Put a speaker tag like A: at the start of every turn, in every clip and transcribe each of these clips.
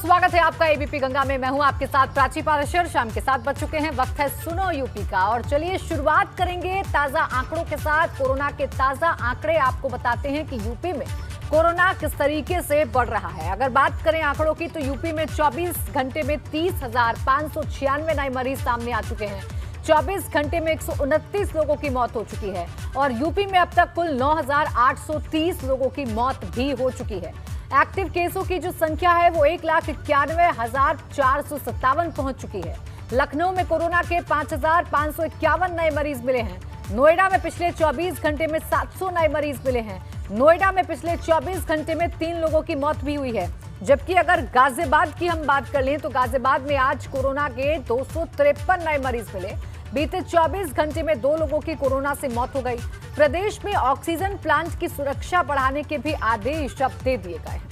A: स्वागत है आपका एबीपी गंगा में। मैं हूं आपके साथ प्राची पाराशर। शाम के 7 बज चुके हैं, वक्त है सुनो यूपी का। और चलिए शुरुआत करेंगे ताजा आंकड़ों के साथ। कोरोना के ताजा आंकड़े आपको बताते हैं कि यूपी में कोरोना किस तरीके से बढ़ रहा है। अगर बात करें आंकड़ों की तो यूपी में 24 घंटे में 30,596 नए मरीज सामने आ चुके हैं। 24 घंटे में 129 लोगों की मौत हो चुकी है और यूपी में अब तक कुल 9,830 लोगों की मौत भी हो चुकी है। एक्टिव केसों की जो संख्या है वो 1,91,457 पहुंच चुकी है। लखनऊ में कोरोना के 5,551 नए मरीज मिले हैं। नोएडा में पिछले 24 घंटे में 700 नए मरीज मिले हैं। नोएडा में पिछले 24 घंटे में 3 लोगों की मौत भी हुई है। जबकि अगर गाजियाबाद की हम बात कर लें तो गाजियाबाद में आज कोरोना के 253 नए मरीज मिले। बीते 24 घंटे में 2 लोगों की कोरोना से मौत हो गई। प्रदेश में ऑक्सीजन प्लांट की सुरक्षा बढ़ाने के भी आदेश अब दे दिए गए हैं।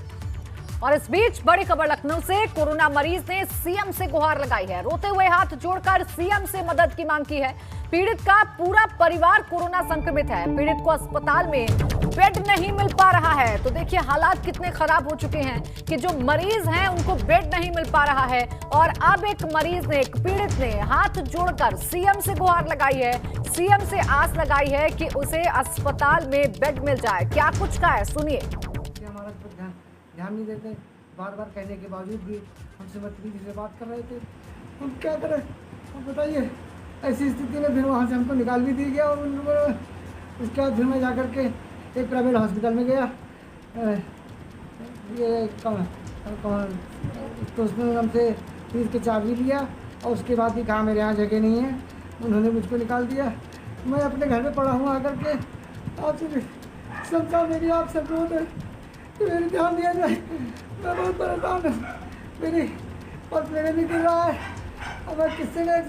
A: और इस बीच बड़ी खबर लखनऊ से। कोरोना मरीज ने सीएम से गुहार लगाई है। रोते हुए हाथ जोड़कर सीएम से मदद की मांग की है। पीड़ित का पूरा परिवार कोरोना संक्रमित है। पीड़ित को अस्पताल में बेड नहीं मिल पा रहा है। तो देखिए हालात कितने खराब हो चुके हैं कि जो मरीज हैं उनको बेड नहीं मिल पा रहा है। और अब एक मरीज ने, एक पीड़ित ने हाथ जोड़कर सीएम से गुहार लगाई है। सीएम से आस लगाई है कि उसे अस्पताल में बेड मिल जाए। क्या कुछ कहा है, सुनिए।
B: ध्यान नहीं देते, बार बार कहने के बावजूद भी हमसे बदतमीजी से बात कर रहे थे। हम क्या करें, अब बताइए। ऐसी स्थिति में फिर वहाँ से हमको निकाल भी दिया गया और उसके बाद फिर मैं जाकर के एक प्राइवेट हॉस्पिटल में गया। ये कौन तो उसने हमसे फीस के चार्ज भी लिया और उसके बाद भी कहा मेरे यहाँ जगह नहीं है। उन्होंने मुझको निकाल दिया। मैं अपने घर में पड़ा हूँ आकर के। आपसे संसार मेरी आपसे अनुरोध है कि मेरे ध्यान दिया जाए। मैं बहुत परेशान हूँ, मेरी और मेरे भी गिर रहा है। अब मैं किससे गए।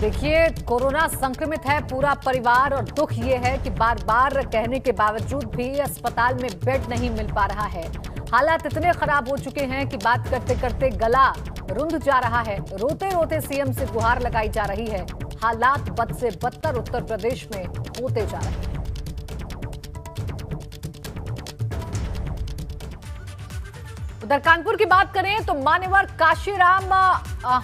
A: देखिए कोरोना संक्रमित है पूरा परिवार और दुख ये है कि बार बार कहने के बावजूद भी अस्पताल में बेड नहीं मिल पा रहा है। हालात इतने खराब हो चुके हैं कि बात करते करते गला रुंध जा रहा है। रोते रोते सीएम से गुहार लगाई जा रही है। हालात बद से बदतर उत्तर प्रदेश में होते जा रहे हैं। उधर कानपुर की बात करें तो मान्यवर काशीराम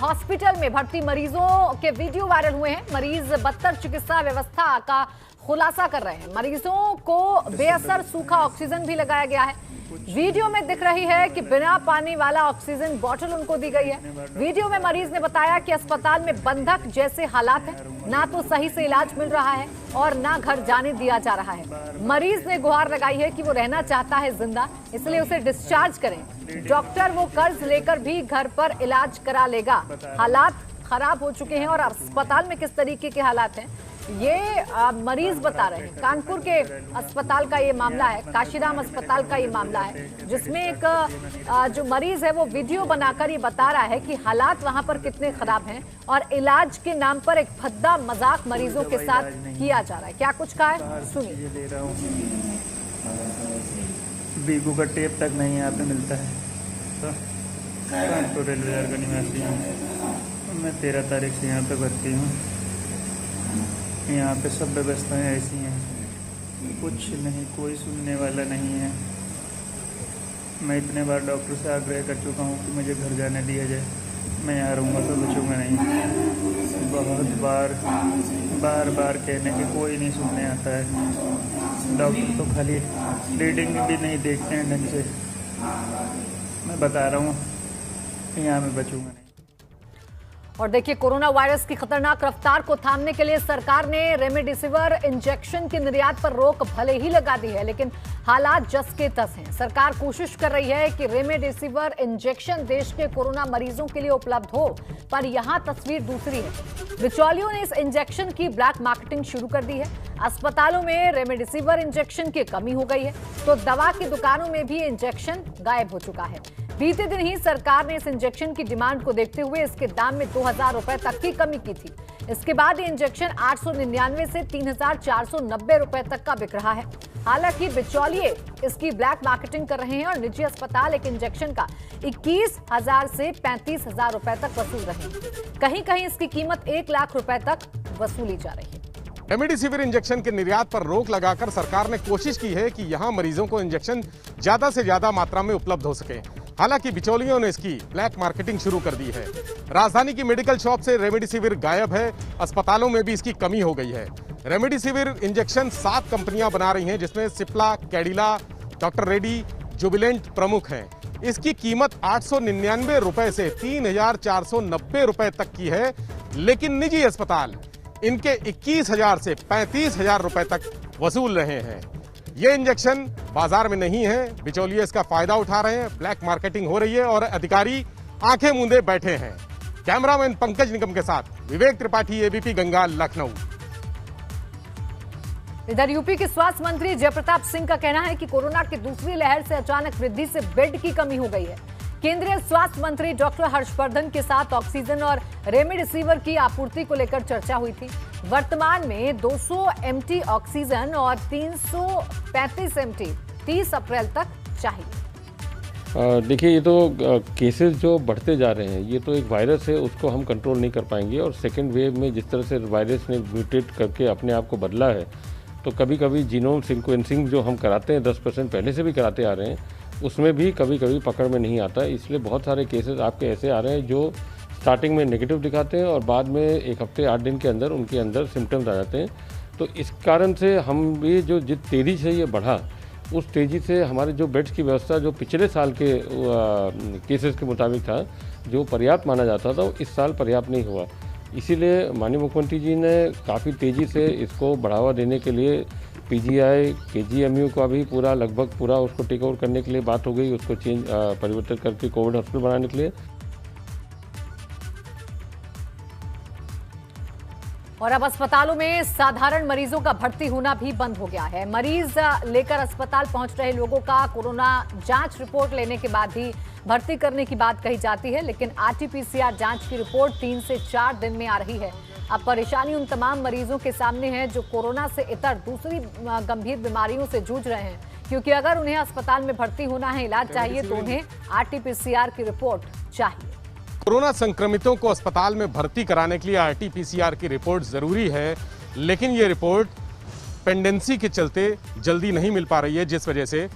A: हॉस्पिटल में भर्ती मरीजों के वीडियो वायरल हुए हैं। मरीज बदतर चिकित्सा व्यवस्था का खुलासा कर रहे हैं। मरीजों को बेअसर सूखा ऑक्सीजन भी लगाया गया है। वीडियो में दिख रही है कि बिना पानी वाला ऑक्सीजन बोतल उनको दी गई है। वीडियो में मरीज ने बताया कि अस्पताल में बंधक जैसे हालात हैं, ना तो सही से इलाज मिल रहा है और ना घर जाने दिया जा रहा है। मरीज ने गुहार लगाई है कि वो रहना चाहता है जिंदा, इसलिए उसे डिस्चार्ज करें। डॉक्टर वो कर्ज लेकर भी घर पर इलाज करा लेगा। हालात खराब हो चुके हैं और अस्पताल में किस तरीके के हालात हैं ये मरीज बता रहे हैं। कानपुर के अस्पताल का ये मामला है, काशीराम अस्पताल का ये मामला है, जिसमें एक जो मरीज है वो वीडियो बनाकर ये बता रहा है कि हालात वहां पर कितने खराब हैं और इलाज के नाम पर एक भद्दा मजाक मरीजों के साथ किया जा रहा है। क्या कुछ कहा है, सुनिए।
C: बीगू का टेप तक नहीं यहाँ पे मिलता है। तो कानपुर रेलवे का निवासी हूँ मैं। 13 तारीख से यहाँ पे भर्ती हूँ। यहाँ पे सब व्यवस्थाएं ऐसी हैं, कुछ नहीं, कोई सुनने वाला नहीं है। मैं इतने बार डॉक्टर से आग्रह कर चुका हूँ कि मुझे घर जाने दिया जाए। मैं यहाँ रहूँगा तो बचूँगा नहीं। बहुत बार बार कहने के कोई नहीं सुनने आता है। डॉक्टर तो खाली रीडिंग भी नहीं देखते हैं ढंग से। मैं बता रहा हूँ यहाँ मैं बचूँगा नहीं।
A: और देखिए कोरोना वायरस की खतरनाक रफ्तार को थामने के लिए सरकार ने रेमडेसिविर इंजेक्शन के निर्यात पर रोक भले ही लगा दी है, लेकिन हालात जस के तस हैं। सरकार कोशिश कर रही है कि रेमडेसिविर इंजेक्शन देश के कोरोना मरीजों के लिए उपलब्ध हो, पर यहां तस्वीर दूसरी है। बिचौलियों ने इस इंजेक्शन की ब्लैक मार्केटिंग शुरू कर दी है। अस्पतालों में रेमडेसिविर इंजेक्शन की कमी हो गई है तो दवा की दुकानों में भी इंजेक्शन गायब हो चुका है। बीते दिन ही सरकार ने इस इंजेक्शन की डिमांड को देखते हुए इसके दाम में 2,000 रुपए तक की कमी की थी। इसके बाद ये इंजेक्शन 899 से 3,490 रुपए तक का बिक रहा है। हालांकि बिचौलिए इसकी ब्लैक मार्केटिंग कर रहे हैं और निजी अस्पताल एक इंजेक्शन का 21,000 से 35,000 रुपए तक वसूल रहे हैं। कहीं कहीं इसकी कीमत 1 लाख रुपए तक वसूली जा रही है।
D: रेमडेसिविर इंजेक्शन के निर्यात पर रोक लगाकर सरकार ने कोशिश की है कि यहां मरीजों को इंजेक्शन ज़्यादा से ज़्यादा मात्रा में उपलब्ध हो सके। हालांकि बिचौलियों ने इसकी ब्लैक मार्केटिंग शुरू कर दी है। राजधानी की मेडिकल शॉप से रेमडेसिविर गायब है, अस्पतालों में भी इसकी कमी हो गई है। रेमडेसिविर इंजेक्शन 7 कंपनियां बना रही हैं, जिसमें सिप्ला, कैडिला, डॉक्टर रेड्डी, जुबिलेंट प्रमुख हैं। इसकी कीमत 899 रुपए से 3490 रुपए तक की है, लेकिन निजी अस्पताल इनके 21,000 से 35,000 रुपए तक वसूल रहे हैं। ये इंजेक्शन बाजार में नहीं है, बिचौलिए इसका फायदा उठा रहे हैं, ब्लैक मार्केटिंग हो रही है और अधिकारी आंखें मूंदे बैठे हैं। कैमरामैन पंकज निगम के साथ विवेक त्रिपाठी, एबीपी गंगा, लखनऊ।
A: इधर यूपी के स्वास्थ्य मंत्री जयप्रताप सिंह का कहना है कि कोरोना की दूसरी लहर से अचानक वृद्धि से बेड की कमी हो गई है। केंद्रीय स्वास्थ्य मंत्री डॉक्टर हर्षवर्धन के साथ ऑक्सीजन और रेमडेसिविर की आपूर्ति को लेकर चर्चा हुई थी। वर्तमान में 200 एमटी ऑक्सीजन और 335 एमटी 30 अप्रैल तक चाहिए।
E: देखिए, ये तो केसेस जो बढ़ते जा रहे हैं, ये तो एक वायरस है, उसको हम कंट्रोल नहीं कर पाएंगे। और सेकेंड वेव में जिस तरह से वायरस ने म्यूटेट करके अपने आप को बदला है, तो कभी कभी जीनोम सीक्वेंसिंग जो हम कराते हैं 10% पहले से भी कराते आ रहे हैं, उसमें भी कभी कभी पकड़ में नहीं आता। इसलिए बहुत सारे केसेस आपके ऐसे आ रहे हैं जो स्टार्टिंग में नेगेटिव दिखाते हैं और बाद में 1 हफ्ते 8 दिन के अंदर उनके अंदर सिम्टम्स आ जाते हैं। तो इस कारण से हम ये जो जिस तेज़ी से ये बढ़ा, उस तेज़ी से हमारे जो बेड्स की व्यवस्था जो पिछले साल के केसेस के मुताबिक था, जो पर्याप्त माना जाता था, वो इस साल पर्याप्त नहीं हुआ। इसीलिए माननीय मुख्यमंत्री जी ने काफ़ी तेज़ी से इसको बढ़ावा देने के लिए पीजीआई, केजीएमयू का भी लगभग पूरा उसको टेक ओवर करने के लिए बात हो गई, उसको परिवर्तित करके कोविड हॉस्पिटल बनाने के लिए।
A: और अब अस्पतालों में साधारण मरीजों का भर्ती होना भी बंद हो गया है। मरीज लेकर अस्पताल पहुंच रहे लोगों का कोरोना जांच रिपोर्ट लेने के बाद ही भर्ती करने की बात कही जाती है, लेकिन आरटीपीसीआर जांच की रिपोर्ट 3 से 4 दिन में आ रही है। अब परेशानी उन तमाम मरीजों के सामने है जो कोरोना से इतर दूसरी गंभीर बीमारियों से जूझ रहे हैं, क्योंकि अगर उन्हें अस्पताल में भर्ती होना है, इलाज चाहिए, तो उन्हें आरटीपीसीआर की रिपोर्ट चाहिए।
D: कोरोना संक्रमितों को अस्पताल में भर्ती कराने के लिए आरटीपीसीआर की रिपोर्ट जरूरी है, लेकिन ये रिपोर्ट पेंडेंसी के चलते जल्दी नहीं मिल पा रही है, जिस वजह से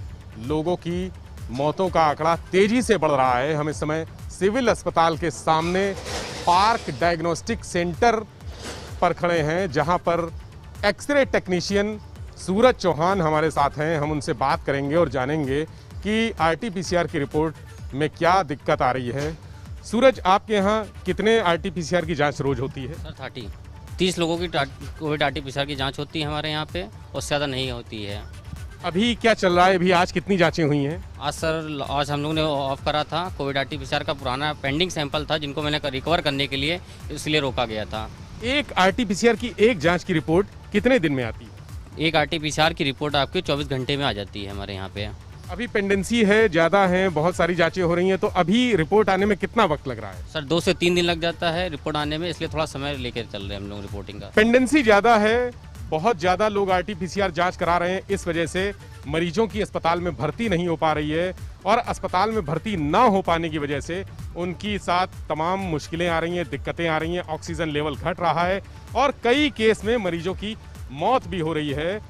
D: लोगों की मौतों का आंकड़ा तेजी से बढ़ रहा है। हम इस समय सिविल अस्पताल के सामने पार्क डायग्नोस्टिक सेंटर पर खड़े हैं, जहां पर एक्सरे टेक्नीशियन सूरज चौहान हमारे साथ हैं। हम उनसे बात करेंगे और जानेंगे कि आरटीपीसीआर की रिपोर्ट में क्या दिक्कत आ रही है। सूरज, आपके यहाँ कितने आरटीपीसीआर की जांच रोज होती है?
F: सर 30 लोगों की कोविड आरटीपीसीआर की जांच होती है हमारे यहाँ पे, उससे ज़्यादा नहीं होती है।
D: अभी क्या चल रहा है? अभी आज कितनी जांचें हुई हैं?
F: आज हम लोगों ने ऑफ करा था। कोविड आरटीपीसीआर का पुराना पेंडिंग सैंपल था, जिनको मैंने रिकवर करने के लिए इसलिए रोका गया था।
D: एक आरटीपीसीआर की एक जांच की रिपोर्ट कितने दिन में आती है?
F: एक आरटीपीसीआर की रिपोर्ट आपकी 24 घंटे में आ जाती है हमारे यहाँ पे।
D: अभी पेंडेंसी है, ज़्यादा है, बहुत सारी जांचें हो रही हैं, तो अभी रिपोर्ट आने में कितना वक्त लग रहा है?
F: सर 2 से 3 दिन लग जाता है रिपोर्ट आने में, इसलिए थोड़ा समय लेकर चल रहे हैं हम लोग रिपोर्टिंग का।
D: पेंडेंसी ज़्यादा है, बहुत ज़्यादा लोग आरटीपीसीआर जांच करा रहे हैं, इस वजह से मरीजों की अस्पताल में भर्ती नहीं हो पा रही है, और अस्पताल में भर्ती ना हो पाने की वजह से उनकी साथ तमाम मुश्किलें आ रही हैं, दिक्कतें आ रही हैं, ऑक्सीजन लेवल घट रहा है और कई केस में मरीजों की मौत भी हो रही है।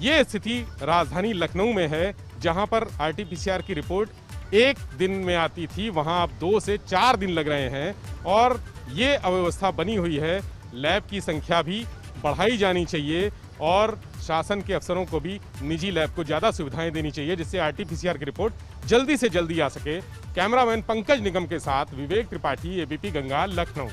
D: ये स्थिति राजधानी लखनऊ में है, जहां पर आरटीपीसीआर की रिपोर्ट 1 दिन में आती थी, वहां अब 2 से 4 दिन लग रहे हैं और ये अव्यवस्था बनी हुई है। लैब की संख्या भी बढ़ाई जानी चाहिए और शासन के अफसरों को भी निजी लैब को ज़्यादा सुविधाएं देनी चाहिए, जिससे आरटीपीसीआर की रिपोर्ट जल्दी से जल्दी आ सके। कैमरामैन पंकज निगम के साथ विवेक त्रिपाठी, एबीपी गंगा, लखनऊ।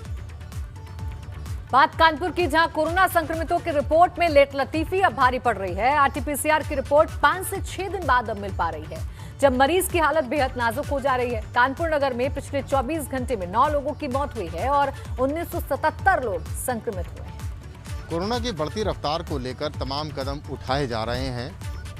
A: बात कानपुर की, जहां कोरोना संक्रमितों की रिपोर्ट में लेट लतीफी अब भारी पड़ रही है। आरटीपीसीआर की रिपोर्ट 5 से 6 दिन बाद अब मिल पा रही है, जब मरीज की हालत बेहद नाजुक हो जा रही है। कानपुर नगर में पिछले 24 घंटे में 9 लोगों की मौत हुई है और 1977 लोग संक्रमित हुए हैं।
G: कोरोना की बढ़ती रफ्तार को लेकर तमाम कदम उठाए जा रहे हैं,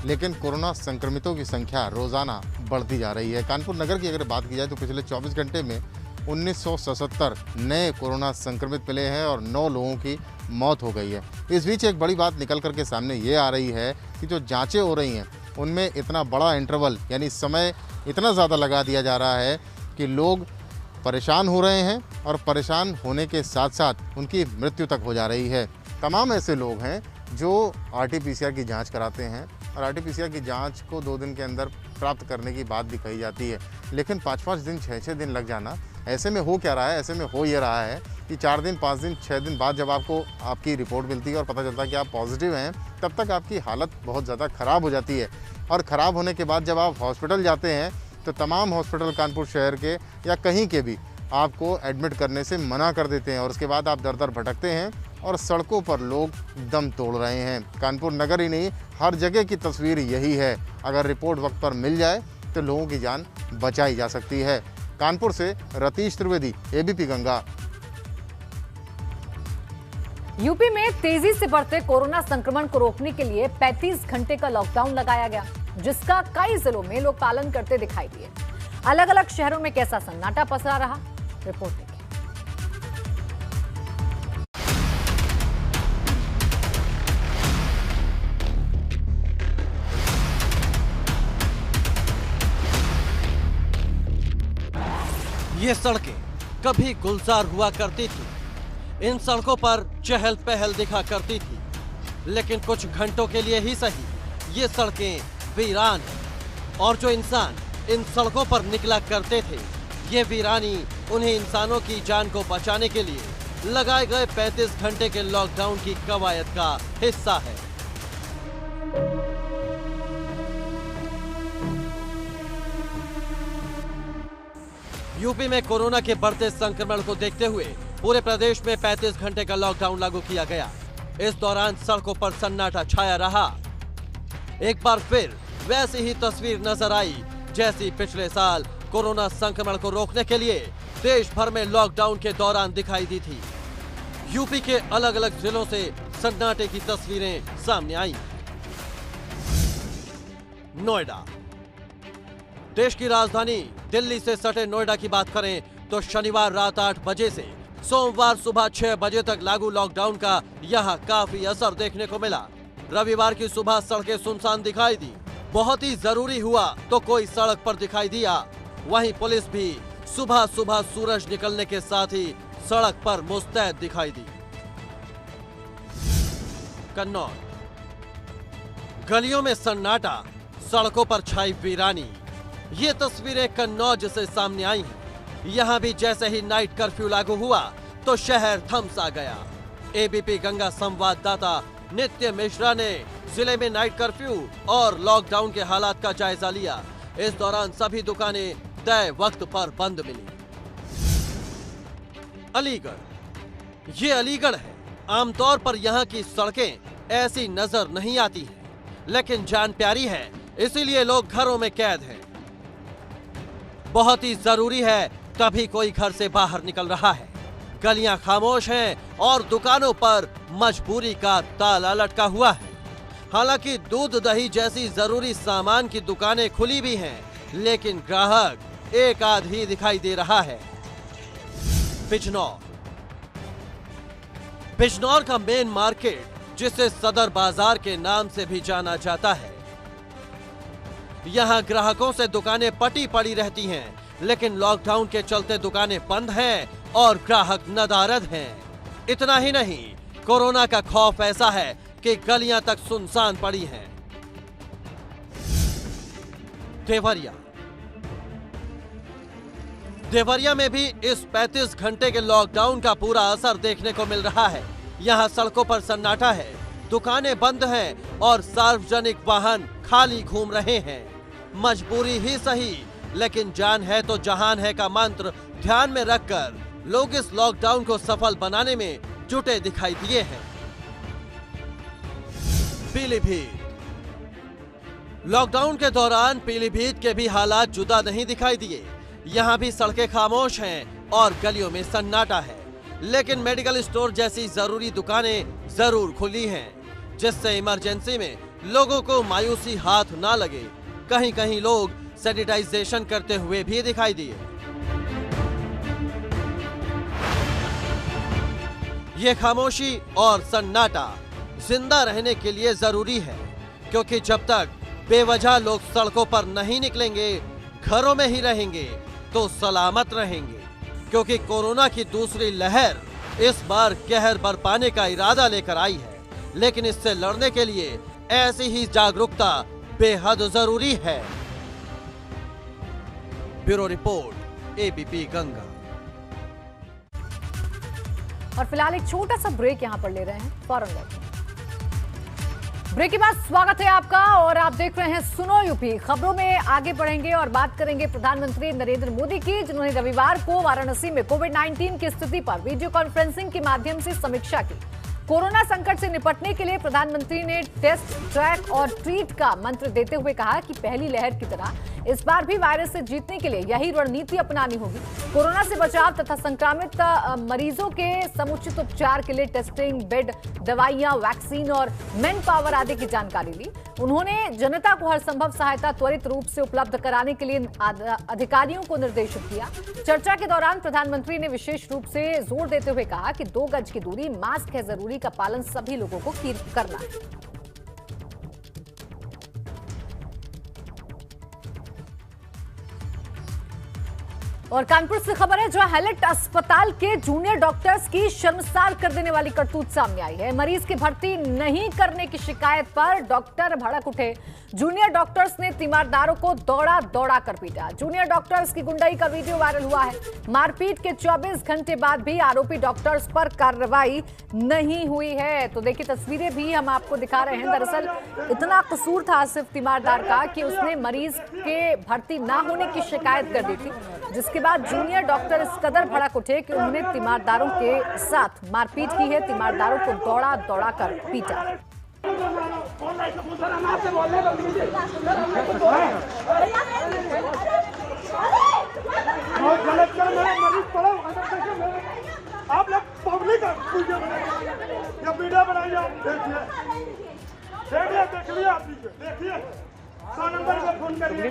G: लेकिन कोरोना संक्रमितों की संख्या रोजाना बढ़ती जा रही है। कानपुर नगर की अगर बात की जाए तो पिछले 24 घंटे में 1977 नए कोरोना संक्रमित मिले हैं और 9 लोगों की मौत हो गई है। इस बीच एक बड़ी बात निकल करके सामने ये आ रही है कि जो जांचें हो रही हैं उनमें इतना बड़ा इंटरवल यानी समय इतना ज़्यादा लगा दिया जा रहा है कि लोग परेशान हो रहे हैं और परेशान होने के साथ साथ उनकी मृत्यु तक हो जा रही है। तमाम ऐसे लोग हैं जो आरटीपीसीआर की जांच कराते हैं और आरटीपीसीआर की जांच को 2 दिन के अंदर प्राप्त करने की बात भी कही जाती है, लेकिन 5-5 दिन 6-6 दिन लग जाना, ऐसे में हो क्या रहा है? ऐसे में हो ये रहा है कि 4 दिन 5 दिन 6 दिन बाद जब आपको आपकी रिपोर्ट मिलती है और पता चलता है कि आप पॉजिटिव हैं, तब तक आपकी हालत बहुत ज़्यादा ख़राब हो जाती है। और ख़राब होने के बाद जब आप हॉस्पिटल जाते हैं तो तमाम हॉस्पिटल कानपुर शहर के या कहीं के भी आपको एडमिट करने से मना कर देते हैं और उसके बाद आप दर-दर भटकते हैं और सड़कों पर लोग दम तोड़ रहे हैं। कानपुर नगर ही नहीं, हर जगह की तस्वीर यही है। अगर रिपोर्ट वक्त पर मिल जाए तो लोगों की जान बचाई जा सकती है। कानपुर से रतीश त्रिवेदी, एबीपी गंगा।
A: यूपी में तेजी से बढ़ते कोरोना संक्रमण को रोकने के लिए 35 घंटे का लॉकडाउन लगाया गया, जिसका कई जिलों में लोग पालन करते दिखाई दिए। अलग अलग शहरों में कैसा सन्नाटा पसरा रहा, रिपोर्ट देखिए।
H: ये सड़कें कभी गुलजार हुआ करती थी, इन सड़कों पर चहल पहल दिखा करती थी, लेकिन कुछ घंटों के लिए ही सही ये सड़कें वीरान हैं। और जो इंसान इन सड़कों पर निकला करते थे, ये वीरानी उन्हीं इंसानों की जान को बचाने के लिए लगाए गए 35 घंटे के लॉकडाउन की कवायद का हिस्सा है। यूपी में कोरोना के बढ़ते संक्रमण को देखते हुए पूरे प्रदेश में 35 घंटे का लॉकडाउन लागू किया गया। इस दौरान सड़कों पर सन्नाटा छाया रहा। एक बार फिर वैसी ही तस्वीर नजर आई जैसी पिछले साल कोरोना संक्रमण को रोकने के लिए देश भर में लॉकडाउन के दौरान दिखाई दी थी। यूपी के अलग अलग जिलों से सन्नाटे की तस्वीरें सामने आई। नोएडा, देश की राजधानी दिल्ली से सटे नोएडा की बात करें तो शनिवार रात 8 बजे से सोमवार सुबह 6 बजे तक लागू लॉकडाउन का यहां काफी असर देखने को मिला। रविवार की सुबह सड़कें सुनसान दिखाई दी। बहुत ही जरूरी हुआ तो कोई सड़क पर दिखाई दिया। वहीं पुलिस भी सुबह सुबह सूरज निकलने के साथ ही सड़क पर मुस्तैद दिखाई दी। कन्नौज, गलियों में सन्नाटा, सड़कों पर छाई वीरानी। ये तस्वीरें कन्नौज से सामने आई हैं। यहाँ भी जैसे ही नाइट कर्फ्यू लागू हुआ तो शहर थमसा गया। एबीपी गंगा संवाददाता नित्य मिश्रा ने जिले में नाइट कर्फ्यू और लॉकडाउन के हालात का जायजा लिया। इस दौरान सभी दुकानें तय वक्त पर बंद मिली। अलीगढ़, ये अलीगढ़ है। आमतौर पर यहाँ की सड़कें ऐसी नजर नहीं आती हैं, लेकिन जान प्यारी है, इसीलिए लोग घरों में कैद हैं। बहुत ही जरूरी है तभी कोई घर से बाहर निकल रहा है। गलियां खामोश हैं और दुकानों पर मजबूरी का ताला लटका हुआ है। हालांकि दूध दही जैसी जरूरी सामान की दुकानें खुली भी हैं, लेकिन ग्राहक एक आध ही दिखाई दे रहा है। बिजनौर, बिजनौर का मेन मार्केट, जिसे सदर बाजार के नाम से भी जाना जाता है, यहाँ ग्राहकों से दुकानें पटी पड़ी रहती हैं, लेकिन लॉकडाउन के चलते दुकानें बंद हैं और ग्राहक नदारद हैं। इतना ही नहीं, कोरोना का खौफ ऐसा है कि गलियां तक सुनसान पड़ी हैं। देवरिया, देवरिया में भी इस 35 घंटे के लॉकडाउन का पूरा असर देखने को मिल रहा है। यहाँ सड़कों पर सन्नाटा है, दुकानें बंद हैं और सार्वजनिक वाहन खाली घूम रहे हैं। मजबूरी ही सही, लेकिन जान है तो जहान है का मंत्र ध्यान में रखकर लोग इस लॉकडाउन को सफल बनाने में जुटे दिखाई दिए हैं। पीलीभीत, लॉकडाउन के दौरान पीलीभीत के भी हालात जुदा नहीं दिखाई दिए। यहाँ भी सड़कें खामोश हैं और गलियों में सन्नाटा है, लेकिन मेडिकल स्टोर जैसी जरूरी दुकानें जरूर खुली हैं, जिससे इमरजेंसी में लोगों को मायूसी हाथ ना लगे। कहीं कहीं लोग सैनिटाइजेशन करते हुए भी दिखाई दिए। ये खामोशी और सन्नाटा जिंदा रहने के लिए जरूरी है, क्योंकि जब तक बेवजह लोग सड़कों पर नहीं निकलेंगे, घरों में ही रहेंगे, तो सलामत रहेंगे। क्योंकि कोरोना की दूसरी लहर इस बार कहर बरपाने का इरादा लेकर आई है, लेकिन इससे लड़ने के लिए ऐसी ही जागरूकता बेहद जरूरी है। Bureau report, ABP Ganga.
A: और फिलहाल एक छोटा सा ब्रेक यहां पर ले रहे हैं, फौरन लौटें। ब्रेक के बाद स्वागत है आपका और आप देख रहे हैं सुनो यूपी। खबरों में आगे बढ़ेंगे और बात करेंगे प्रधानमंत्री नरेंद्र मोदी की, जिन्होंने रविवार को वाराणसी में कोविड-19 की स्थिति पर वीडियो कॉन्फ्रेंसिंग के माध्यम से समीक्षा की। कोरोना संकट से निपटने के लिए प्रधानमंत्री ने टेस्ट, ट्रैक और ट्रीट का मंत्र देते हुए कहा कि पहली लहर की तरह इस बार भी वायरस से जीतने के लिए यही रणनीति अपनानी होगी। कोरोना से बचाव तथा संक्रमित मरीजों के समुचित उपचार के लिए टेस्टिंग, बेड, दवाइयां, वैक्सीन और मैन पावर आदि की जानकारी ली। उन्होंने जनता को हर संभव सहायता त्वरित रूप से उपलब्ध कराने के लिए अधिकारियों को निर्देशित किया। चर्चा के दौरान प्रधानमंत्री ने विशेष रूप से जोर देते हुए कहा कि 2 गज की दूरी, मास्क है जरूरी का पालन सभी लोगों को करना है। और कानपुर से खबर है, जहां हैलेट अस्पताल के जूनियर डॉक्टर्स की शर्मसार कर देने वाली करतूत सामने आई है। मरीज की भर्ती नहीं करने की शिकायत पर डॉक्टर भड़क उठे। जूनियर डॉक्टर्स ने तीमारदारों को दौड़ा कर पीटा। जूनियर डॉक्टर्स की गुंडाई का वीडियो वायरल हुआ है। मारपीट के 24 घंटे बाद भी आरोपी डॉक्टर्स पर कार्रवाई नहीं हुई है। तो देखिए, तस्वीरें भी हम आपको दिखा रहे हैं। दरअसल इतना कसूर था आसिफ तीमारदार का कि उसने मरीज के भर्ती ना होने की शिकायत कर दी थी, जिसके बाद जूनियर डॉक्टर इस कदर भड़क उठे कि उन्होंने तीमारदारों के साथ मारपीट की है। तीमारदारों को दौड़ा कर पीटा।
I: आप लोग पब्लिक या वीडियो बनाइए, आप देखिए देख लिया, आप देखिए 100 नंबर पर फोन करिए।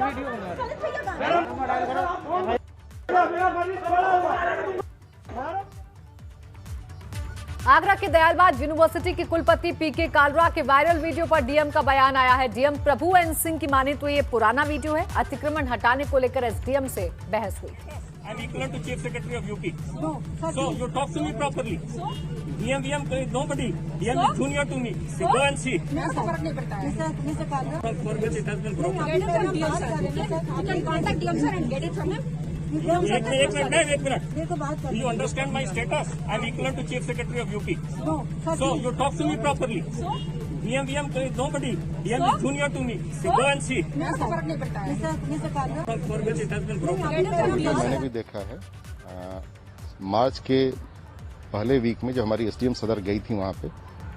A: आगरा के दयालबाग यूनिवर्सिटी के कुलपति पीके कालरा के वायरल वीडियो पर डीएम का बयान आया है। डीएम प्रभु एन सिंह की माने तो ये पुराना वीडियो है। अतिक्रमण हटाने को लेकर एसडीएम से बहस हुई।
J: I'm equivalent to Chief Secretary of UP. No, so you talk to me properly. DM, nobody. DM is junior to me. So go and see.
K: फर्क नहीं पड़ता है।
J: Forget it has been broken.
K: You can contact DM sir and get it from him.
J: एक minute. Do you understand my status? I'm equivalent to Chief Secretary of UP.
K: No,
J: so you talk to me properly. DM, nobody. DM is junior to me. So go and see.
K: फर्क नहीं पड़ता है।
J: Forget it has been broken.
G: मैंने भी देखा है मार्च के पहले वीक में जब हमारी एसडीएम सदर गई थी वहाँ पे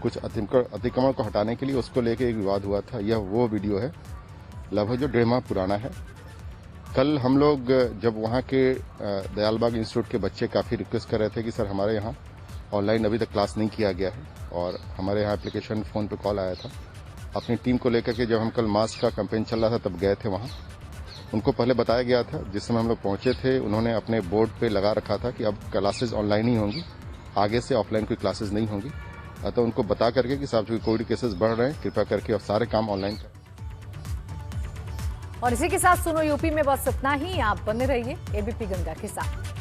G: कुछ अतिक्रमण को हटाने के लिए, उसको लेके एक विवाद हुआ था। यह वो वीडियो है, लगभग जो 1.5 माह पुराना है। कल हम लोग जब वहाँ के दयालबाग इंस्टीट्यूट के बच्चे काफ़ी रिक्वेस्ट कर रहे थे कि सर हमारे यहाँ ऑनलाइन अभी तक क्लास नहीं किया गया है, और हमारे यहाँ एप्लीकेशन फ़ोन पे कॉल आया था। अपनी टीम को लेकर के जब हम कल मास्क का कैंपेन चल रहा था तब गए थे वहाँ। उनको पहले बताया गया था, जिस समय हम लोग पहुँचे थे उन्होंने अपने बोर्ड पे लगा रखा था कि अब क्लासेस ऑनलाइन ही होंगी, आगे से ऑफलाइन कोई क्लासेस नहीं होंगी। अतः उनको बता करके कि साहब जो कोविड केसेस बढ़ रहे हैं, कृपया करके अब सारे काम ऑनलाइन करें।
A: और इसी के साथ सुनो यूपी में बस इतना ही। आप बने रहिए एबीपी गंगा के साथ।